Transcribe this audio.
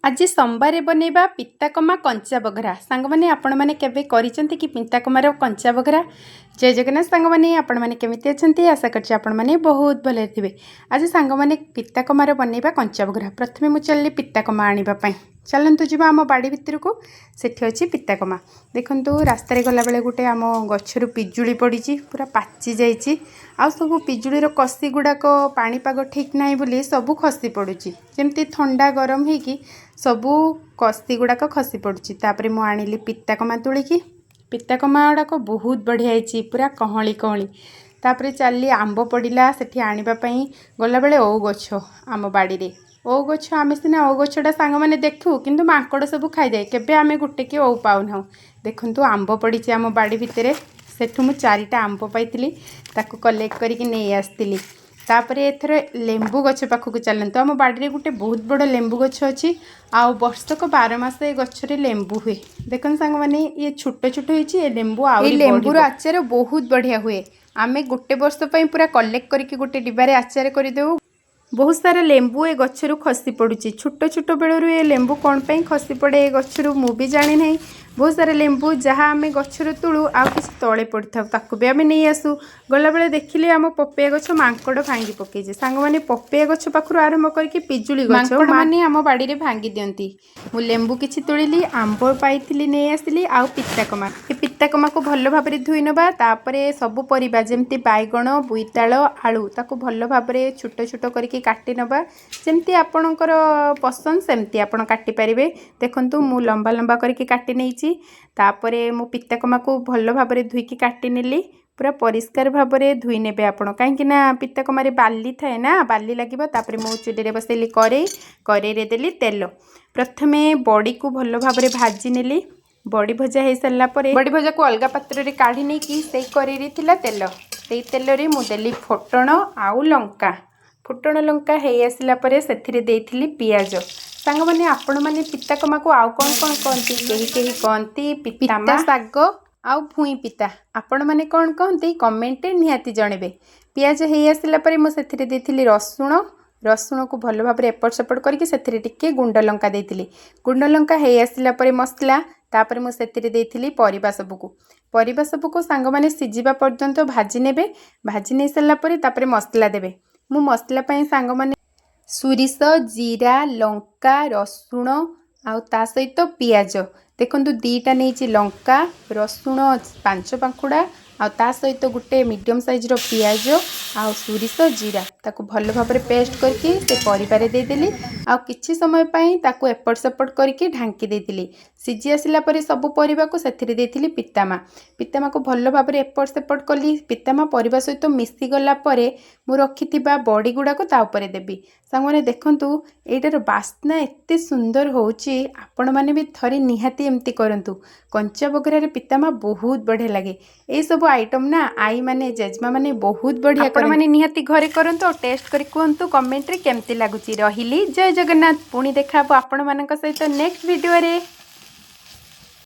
आज सोमवार बनैबा पिताकमा कंचा बघरा सांग मैंने आपण मैंने केवे करिसेंती कि पिताकमार कंचा बघरा। जय जगन्नाथ सांग मैंने आपण मैंने केमिति अछंती आशा करछि आपण मैंने बहुत भले थिबे। आज सांग मैंने पिताकमार बनैबा कंचा बघरा। प्रथमे मु चलली पिताकमा आनिबा पई। चलतु जी आम बाड़ी भितर को सेठी अच्छी पिताकमा देखु रास्तार गला बेले गोटे आम गचर पिजुली पड़ी पूरा पाची जाइए आ सब पिजुलीर कसी गुड़ाक पाणीपाग ठीक ना बोली सब खसी पड़ुची जमती ठंडा गरम होगी सबू कसी गुड़ाक खसी पड़ुची। तापर मु आनिली पिताकमा तुलिकी पिताकमा गुड़ाक बहुत बढ़िया होती पूरा कहली कहली। तापर चलली आंब पड़ा से आनापी गला बेले ओ गछ आम बाड़ी रे ओ गछ आम सीना ओ गछटा सांग मैंने देखू किंतु माकड़ सब खाईदे केबे आम गोटे कि ओ पाऊना। देखु आंब पड़ी आम बाड़ी भितर सेठू मु 4टा आंब पाई ताकू कलेक्ट करके नहीं आसती। तापर एथर लेंबू गछ पाखक चलतु आम बाड़ी गोटे बहुत बड़ लेंबू गछ अच्छी आउ वर्षक 12 मास ए गछरे लेंबू हुए। देखो सांग मैंने ये छोट छोट होती लेंबू आ लेंबूर आचार बहुत बढ़िया हुए। आम गोटे वर्ष पूरा कलेक्ट करके गोटे डिबारे आचार करदेव। बहुत सारा लेंबू ए गच्छरू खसी पड़ुची छोट छोट बेलू ए लेंबू कौन पे खसी पड़े ए गच्छरू मु भी जानी नहीं। बहुत सारा लेंबू जहाँ आम गच्छरू तुलू आउ किसी तले पड़ी था ताकू भी आम नहीं आसू। गला बेले देखिले आम पपैया गछ मांकड़ भांगी पकईजे सांग मैंने पपैया गछ पाखु आरंभ करके पिजुली गछ माने आम बाड़ी में भांगी दियंती। मु लेंबू किछि तुलिली आंब पाइली नहीं आसली आउ पिताकमा ए पिताकमा को भल भाव धोई नबा। तापरे सब परिबा जेमती बैगण बोईताल आलू ताकू भल भाव छोट छोट करके काटी नबा जेमती आपणकर पसंद सेमती आपण काटी पारिबे। देखंतु मु लंबा लंबा करके काटी नैची तापरे मु पिताकमा को भल भाव धोईकी काटी नेली पूरा परिष्कार भाव में धोई ने कहीं पिताकमारे बाली थाए ना बाली लगे। तापर मु चुली बसैली कड़े देली तेल प्रथमे बड़ी को भल भाव में भाजी नेली। बड़ी भजा हो सारापर बड़ी भजा को अलग पात्र में काढ़ी नहीं कि कड़े तेल से तेल रे मुदेली फुटण आउ लंका फुटण लंका हो आसला से देइथिली पियाज। सांग मैंने आपण मैंने पिताकमा को आउ कौन कौन कहती कहीं कहती पिता शाग आउ भूई पिता आपण मैंने कौन कहती कमेंट निहाती जनइबे। पियाज हो आसला मुझे देइथिली रसुण रसुण को भल भाव एपट सेपट करके से गुंड लंका देइथिली। गुंड लंका हो आसला मसला तापर मुझे देइथिली परिबा सबको सांग मैंने सिझिबा पर्यंत भाजी नेबे। भाजी नहीं सारापर मसला देबे। मु मसला पाई सांग मैंने सोरिष जीरा लंका रसुण आउ ता सहित पियाज देखंतु 2टा नहीं लंका रसुण 5 पाखुड़ा आ ता सहित गोटे मीडियम साइज रो पियाज आउ सोरिष जीरा ताकू भल भाव में पेस्ट करके से परिबारे देदेली। आउ किछि समय पई ताकू एपट सेपट करके ढांकी देदेली। सिझी आसला परे सब परिबा को सेथिरे देथिली पितामा को भल भाव में एपट सेपट कली। पितामा परिबा सहित मिसी गला परे मु रखिथिबा बड़ी गुडा को ता ऊपर देबी। सांग माने देखंतु एटार बास्ना एते सुंदर होउची आपण माने भी थरी निहाती एमती करंतु। कंचा बघरा रे पितामा बहुत बढ़िया लगे। ए सब आइटम ना आई माने जेजमा माने बहुत बढ़िया आपण माने निहाती घरे करंतु और टेस्ट करी कहंतु कमेंट रे केमती लागुची। रहिली जय जगन्नाथ पुणी देखा आपण मानक सहित नेक्स्ट वीडियो रे।